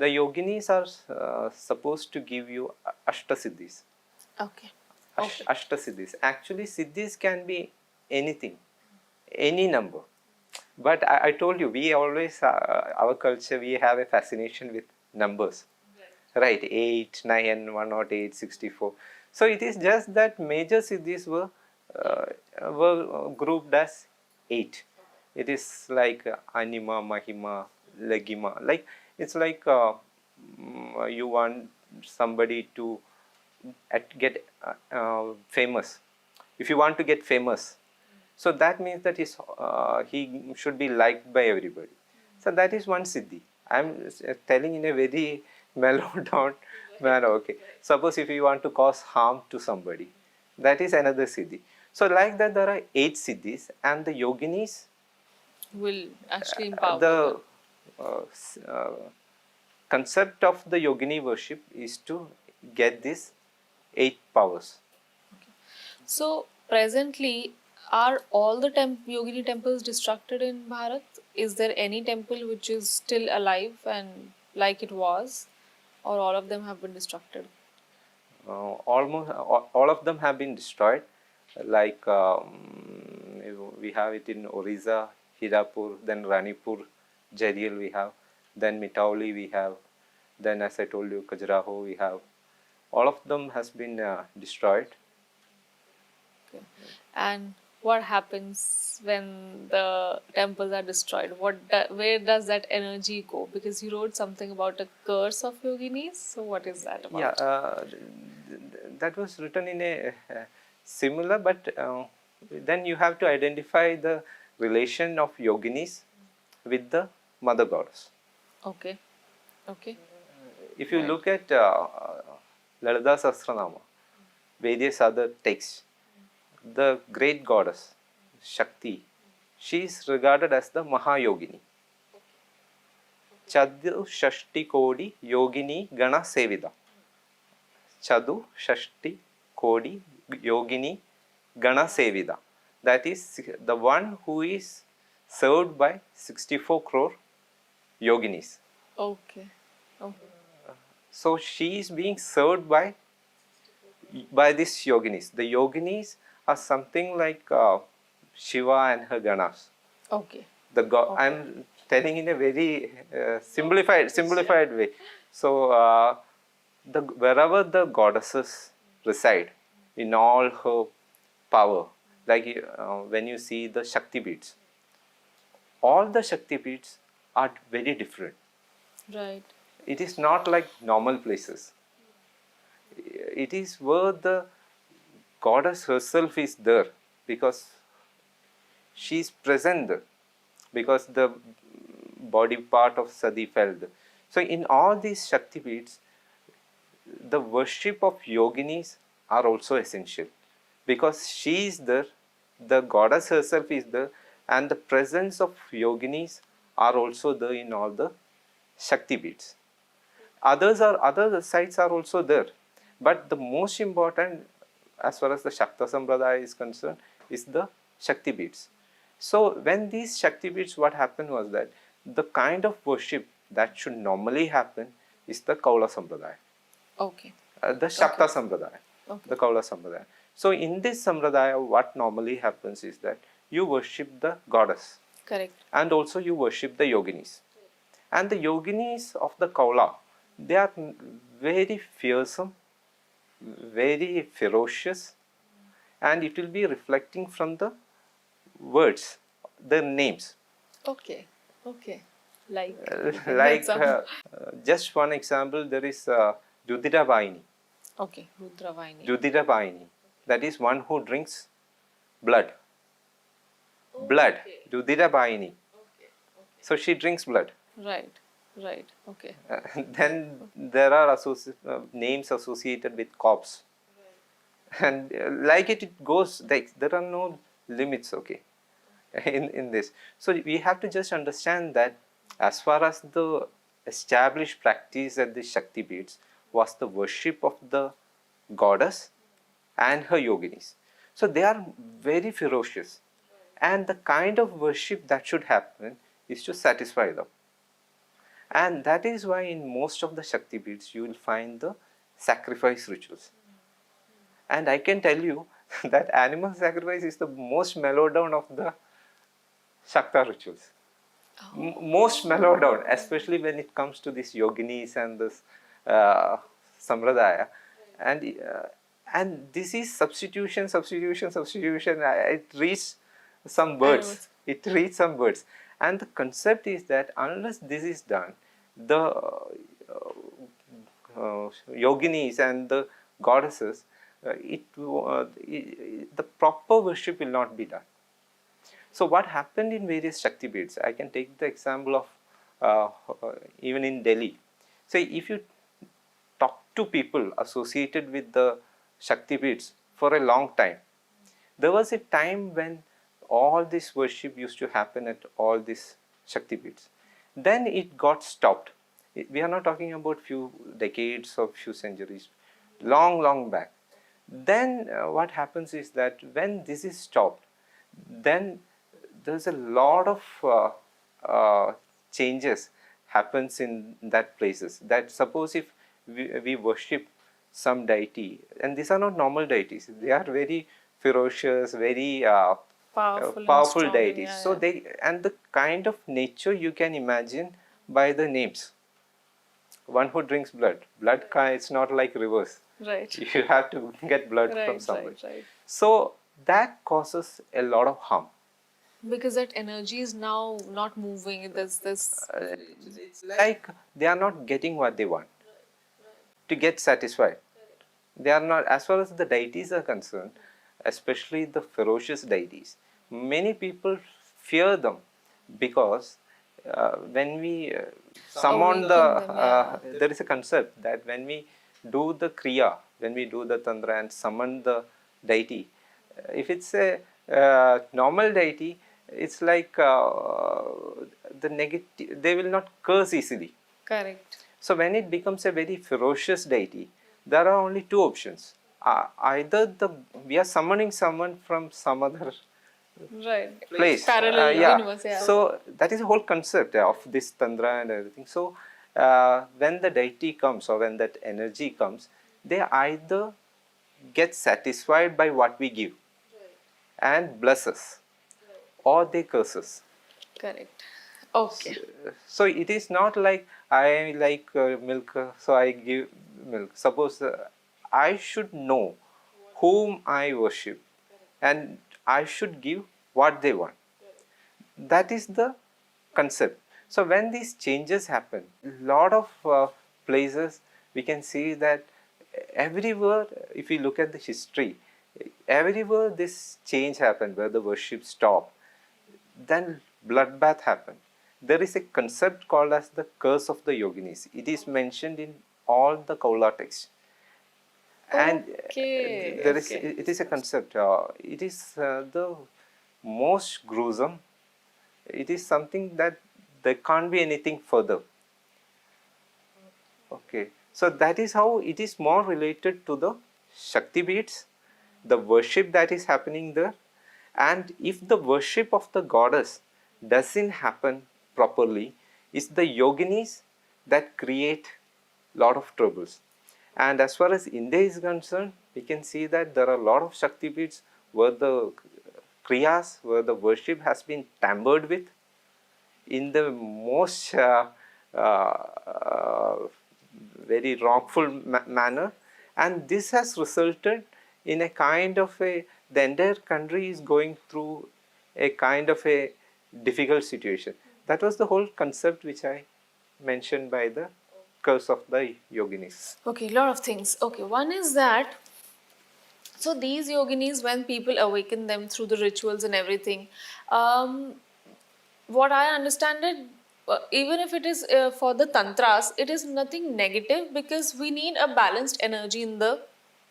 the yoginis are supposed to give you Ashta Siddhis. Okay. Ashta Siddhis. Actually, Siddhis can be anything, any number. But I told you, we always, our culture, we have a fascination with numbers. Right, 8, 9, 108, 64. So it is just that major Siddhis were grouped as 8. It is like Anima, Mahima, Lagima. Like, it's like you want somebody to get famous. If you want to get famous, so that means that he should be liked by everybody. So that is one Siddhi. I am telling in a very mellowed down manner. Okay. Suppose if you want to cause harm to somebody, that is another Siddhi. So like that, there are 8 Siddhis, and the Yoginis will actually empower the concept of the Yogini worship is to get these 8 powers. Okay. So presently, are all the Yogini temples destructed in Bharat? Is there any temple which is still alive and like it was, or all of them have been destructed? Almost all of them have been destroyed. Like we have it in Orissa, Hirapur, then Ranipur, Jariel we have, then Mitauli we have, then as I told you, Khajuraho we have. All of them has been destroyed. Okay. And what happens when the temples are destroyed? Where does that energy go? Because you wrote something about a curse of yoginis. So what is that about? Yeah, that was written in a similar, but then you have to identify the relation of yoginis with the mother goddess. Okay. Okay. If you look at Lalita Sahasranama, various other texts, the great goddess Shakti, she is regarded as the Mahayogini. Chadu Shashti Kodi Yogini Gana Sevida. Chadu Shashti Kodi Yogini Gana Sevida. That is the one who is served by 64 crore yoginis. Okay. Okay. So she is being served by these yoginis. The yoginis are something like Shiva and her ganas. Okay. The okay. I'm telling in a very simplified way. So wherever the goddesses reside in all her power, like when you see the Shakti beats, all the Shakti beats are very different. Right. It is not like normal places. It is where the goddess herself is there, because she is present there, because the body part of Sadi fell there. So in all these Shakti beats, the worship of yoginis are also essential, because she is there, the goddess herself is there, and the presence of yoginis are also there in all the Shakti beats. Other sites are also there, but the most important, as far as the Shakta Sampradaya is concerned, is the Shakti beats. So when these Shakti beats, what happened was that the kind of worship that should normally happen is the Kaula Sampradaya. Okay. The Shakta Sampradaya. Okay. The Kaula Sampradaya. So in this Sampradaya, what normally happens is that you worship the goddess. Correct. And also you worship the yoginis. And the yoginis of the Kaula, they are very fearsome, very ferocious, and it will be reflecting from the words, the names. Okay. Okay. Like just one example, there is Rudira Vaini. Okay, Rudra Vaini. Rudira Vaini. That is one who drinks blood. Blood. Rudira Vaini. Okay. So she drinks blood. Right. Right. Okay. Then there are names associated with corpse. Right. And like it goes, like there are no limits, okay, in this. So we have to just understand that as far as the established practice at the Shakti beats was the worship of the goddess and her yoginis. So they are very ferocious. And the kind of worship that should happen is to satisfy them. And that is why in most of the Shakti beads you will find the sacrifice rituals. And I can tell you that animal sacrifice is the most mellowed down of the Shakta rituals. Most mellowed down, especially when it comes to these yoginis and this uh, sampradaya. And, uh, and this is substitution. It reads some birds. It reads some birds. And the concept is that unless this is done, the yoginis and the goddesses, the proper worship will not be done. So what happened in various Shakti beads? I can take the example of even in Delhi. So if you talk to people associated with the Shakti beads for a long time, there was a time when all this worship used to happen at all these Shakti beads. Then it got stopped. We are not talking about few decades or few centuries, long back. Then what happens is that when this is stopped, then there's a lot of changes happens in that places. That suppose if we worship some deity, and these are not normal deities, they are very ferocious, very powerful deities. Yeah, so they, and the kind of nature you can imagine by the names. One who drinks blood, it's not like rivers. Right. You have to get blood from somewhere. Right. So that causes a lot of harm. Because that energy is now not moving. There's this. It's like they are not getting what they want. To get satisfied. They are not, as far as the deities are concerned, especially the ferocious deities, many people fear them because when we summon there is a concept that when we do the kriya, when we do the tantra and summon the deity, if it's a normal deity, it's like the negative, they will not curse easily. Correct. So when it becomes a very ferocious deity, there are only two options. Either we are summoning someone from some other place, parallel universe. Yeah. So that is the whole concept of this tantra and everything. So when the deity comes or when that energy comes, they either get satisfied by what we give and bless us, or they curse us. Correct. Okay. So it is not like I like milk, so I give milk. Suppose I should know whom I worship and I should give what they want. That is the concept. So when these changes happen, a lot of places we can see that everywhere, if we look at the history, everywhere this change happened, where the worship stopped, then bloodbath happened. There is a concept called as the curse of the Yoginis. It is mentioned in all the Kaula texts. And it is a concept. It is the most gruesome. It is something that there can't be anything further. Okay. So that is how it is more related to the Shakti beads, the worship that is happening there. And if the worship of the goddess doesn't happen properly, it's the yoginis that create a lot of troubles. And as far as India is concerned, we can see that there are a lot of Shakti beads where the kriyas, where the worship has been tampered with in the most very wrongful manner, and this has resulted in a kind of the entire country is going through a kind of a difficult situation. That was the whole concept which I mentioned by the curse of the yoginis. Okay, lot of things. Okay, one is that, so these yoginis, when people awaken them through the rituals and everything, what I understand it, even if it is for the tantras, it is nothing negative because we need a balanced energy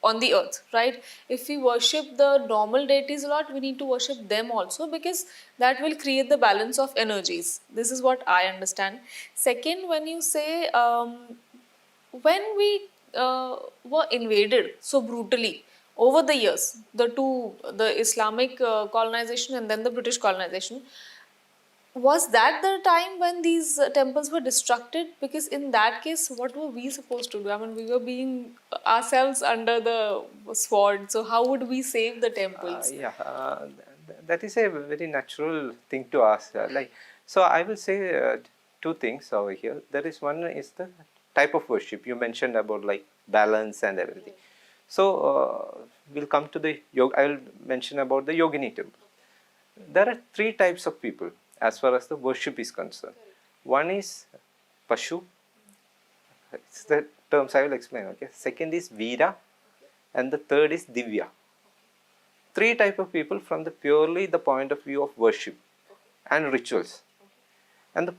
on the earth, right? If we worship the normal deities a lot, we need to worship them also because that will create the balance of energies. This is what I understand. Second, when you say when we were invaded so brutally over the years, the Islamic colonization and then the British colonization, Was that the time when these temples were destructed? Because in that case, what were we supposed to do? I mean, we were being ourselves under the sword. So how would we save the temples? Yeah, that is a very natural thing to ask. So I will say two things over here. There is one is the type of worship you mentioned about, like balance and everything. So we'll come to the yoga. I will mention about the Yogini temple. There are three types of people as far as the worship is concerned. One is Pashu. It's the terms I will explain. Okay. Second is Veera, and the third is Divya. Three type of people from the purely the point of view of worship and rituals. And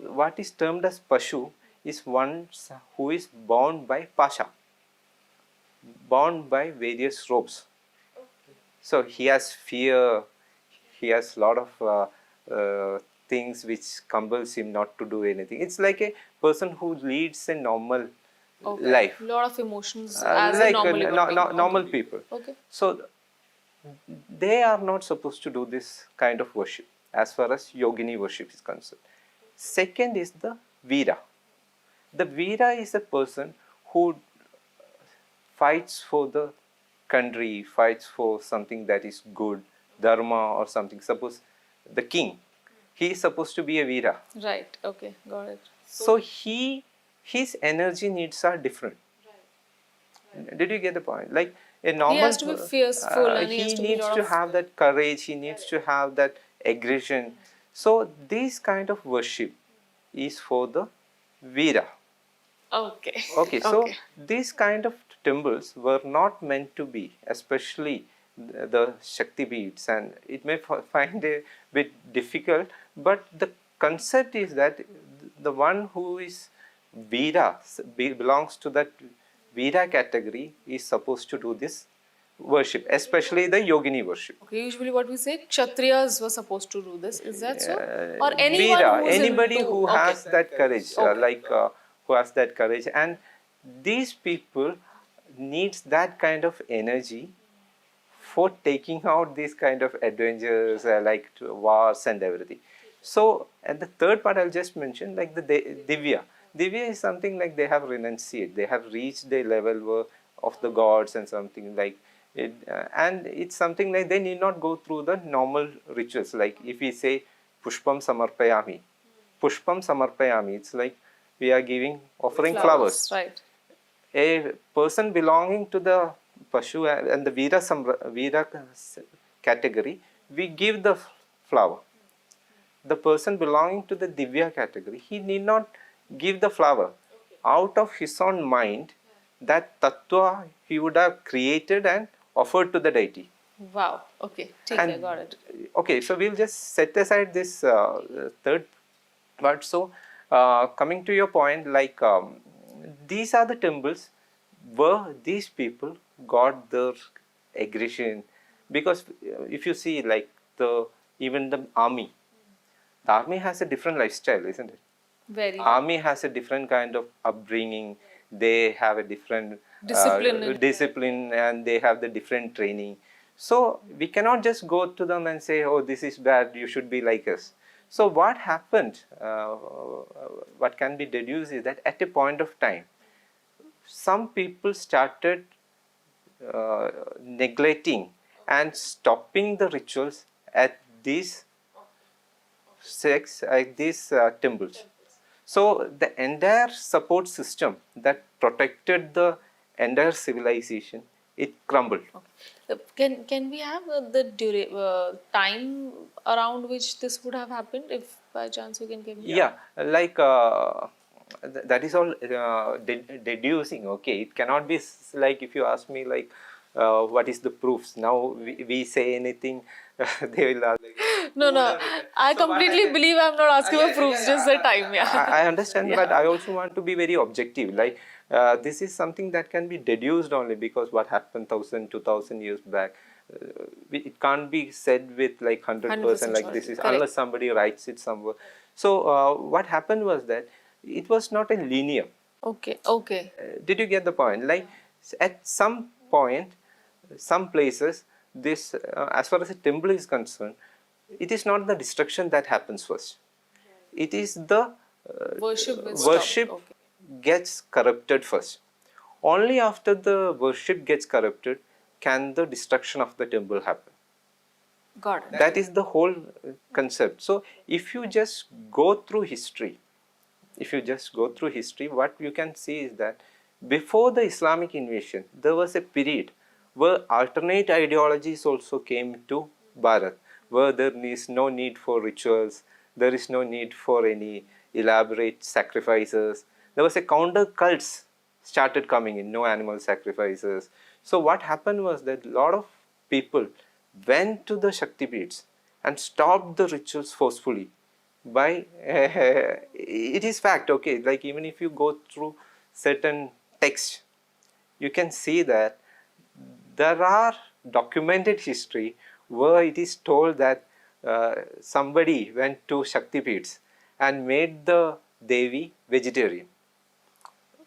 what is termed as Pashu is one who is bound by Pasha, bound by various ropes. So he has fear, he has a lot of things which compels him not to do anything. It's like a person who leads a normal life. A lot of emotions as Like a normal human being. normal people. Okay. So they are not supposed to do this kind of worship as far as Yogini worship is concerned. Second is the Veera. The Veera is a person who fights for the country, fights for something that is good, dharma or something. Suppose the king, he is supposed to be a Veera. Right. Okay. Got it. So his energy needs are different. Did you get the point? Like a normal, He has to be fierceful and he has to be needs lot to of... have that courage. He needs to have that aggression. So this kind of worship is for the Veera. Okay. Okay, so these kind of temples were not meant to be, especially the Shakti beads, and it may find a bit difficult, but the concept is that the one who is Veera, belongs to that Veera category, is supposed to do this worship, especially the Yogini worship. Okay, usually what we say, Kshatriyas were supposed to do this. Is that so? Or anyone Veera, who's anybody into... who has that courage, who has that courage, and these people needs that kind of energy for taking out these kind of adventures, like wars and everything. So, and the third part I'll just mention, like the Divya. Divya is something like they have renunciated, they have reached the level of the gods and something like it, and it's something like they need not go through the normal rituals. Like if we say Pushpam Samarpayami, it's like we are offering flowers. Right. A person belonging to the Pashu and the Veera category, we give the flower. The person belonging to the Divya category, he need not give the flower. Out of his own mind, that tattva he would have created and offered to the deity. Wow. Okay. I got it. Okay, so we'll just set aside this third part. So, coming to your point, like these are the temples where these people got their aggression, because if you see, like even the army has a different lifestyle, isn't it? Very. Army has a different kind of upbringing. They have a different discipline, and they have the different training. So we cannot just go to them and say, oh, this is bad, you should be like us. So what happened, what can be deduced is that at a point of time, some people started neglecting and stopping the rituals at these temples. So the entire support system that protected the entire civilization, it crumbled. Okay. Can we have the time around which this would have happened, if by chance you can give me? Yeah, like that is all deducing. Okay, it cannot be like if you ask me like what is the proofs. Now we say anything, they will ask. No. I completely believe I'm not asking for proofs, just the time. Yeah. I understand, but I also want to be very objective. Like this is something that can be deduced only because what happened 1,000, 2,000 years back. It can't be said with like 100% like this is, unless somebody writes it somewhere. So what happened was that it was not a linear. Okay. Did you get the point? Like at some point, some places, this as far as a temple is concerned, it is not the destruction that happens first. It is the Worship will worship stop. Okay. gets corrupted first. Only after the worship gets corrupted can the destruction of the temple happen. Got it. That is the whole concept. So if you just go through history, what you can see is that before the Islamic invasion, there was a period where alternate ideologies also came to Bharat, where there is no need for rituals, there is no need for any elaborate sacrifices. There was a counter cults started coming in, no animal sacrifices. So what happened was that a lot of people went to the Shakti Peeths and stopped the rituals forcefully by it is fact, okay, like even if you go through certain text, you can see that there are documented history where it is told that somebody went to Shakti Peeths and made the Devi vegetarian.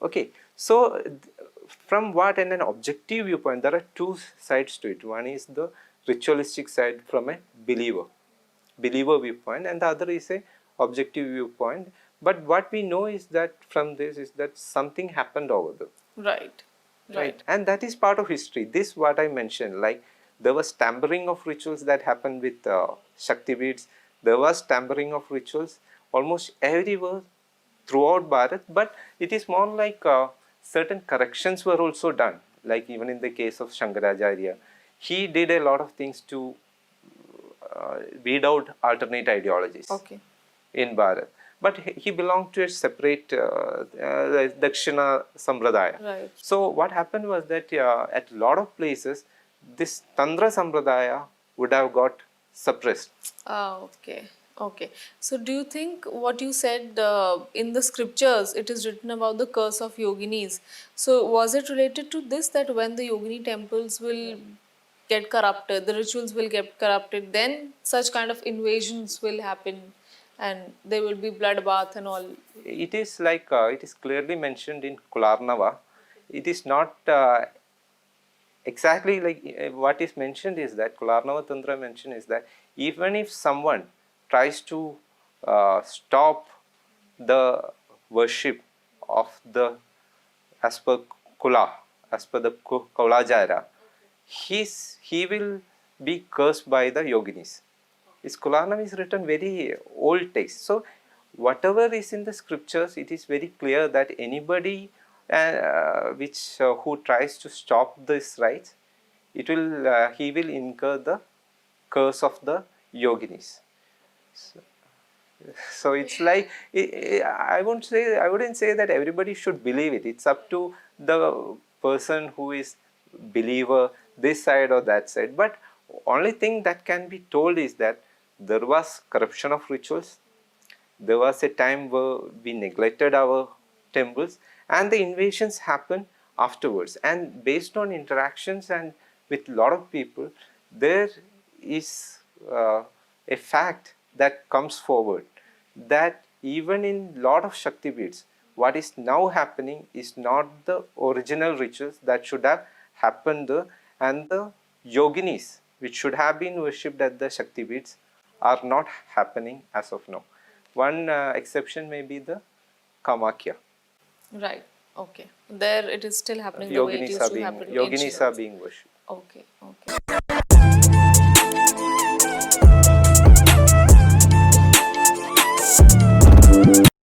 Okay, so from what and an objective viewpoint, there are two sides to it. One is the ritualistic side from a believer viewpoint, and the other is a objective viewpoint. But what we know is that from this is that something happened over there. Right. And that is part of history. This what I mentioned, like there was tampering of rituals that happened with Shakti beads. There was tampering of rituals almost everywhere throughout Bharat, but it is more like certain corrections were also done. Like even in the case of Shankaracharya, he did a lot of things to weed out alternate ideologies in Bharat. But he belonged to a separate Dakshina Sampradaya. Right. So what happened was that at a lot of places, this Tantra Sampradaya would have got suppressed. Okay. So, do you think what you said in the scriptures, it is written about the curse of Yoginis? So, was it related to this that when the Yogini temples will get corrupted, the rituals will get corrupted, then such kind of invasions will happen and there will be bloodbath and all? It is like it is clearly mentioned in Kularnava. It is not exactly like what is mentioned is that Kularnava Tantra mentioned is that even if someone tries to stop the worship of the as per Kula, as per the Kaulajara, he will be cursed by the Yoginis. This Kulanam is written very old text. So whatever is in the scriptures, it is very clear that anybody who tries to stop this rites, he will incur the curse of the Yoginis. So it's like I wouldn't say that everybody should believe it. It's up to the person who is believer, this side or that side. But only thing that can be told is that there was corruption of rituals. There was a time where we neglected our temples, and the invasions happened afterwards. And based on interactions and with a lot of people, there is a fact that comes forward that even in lot of Shakti beads, what is now happening is not the original rituals that should have happened there, and the Yoginis, which should have been worshipped at the Shakti beads, are not happening as of now. One exception may be the Kamakya. Right. Okay. There it is still happening the way it used to happen. Yoginis are being worshipped. Okay.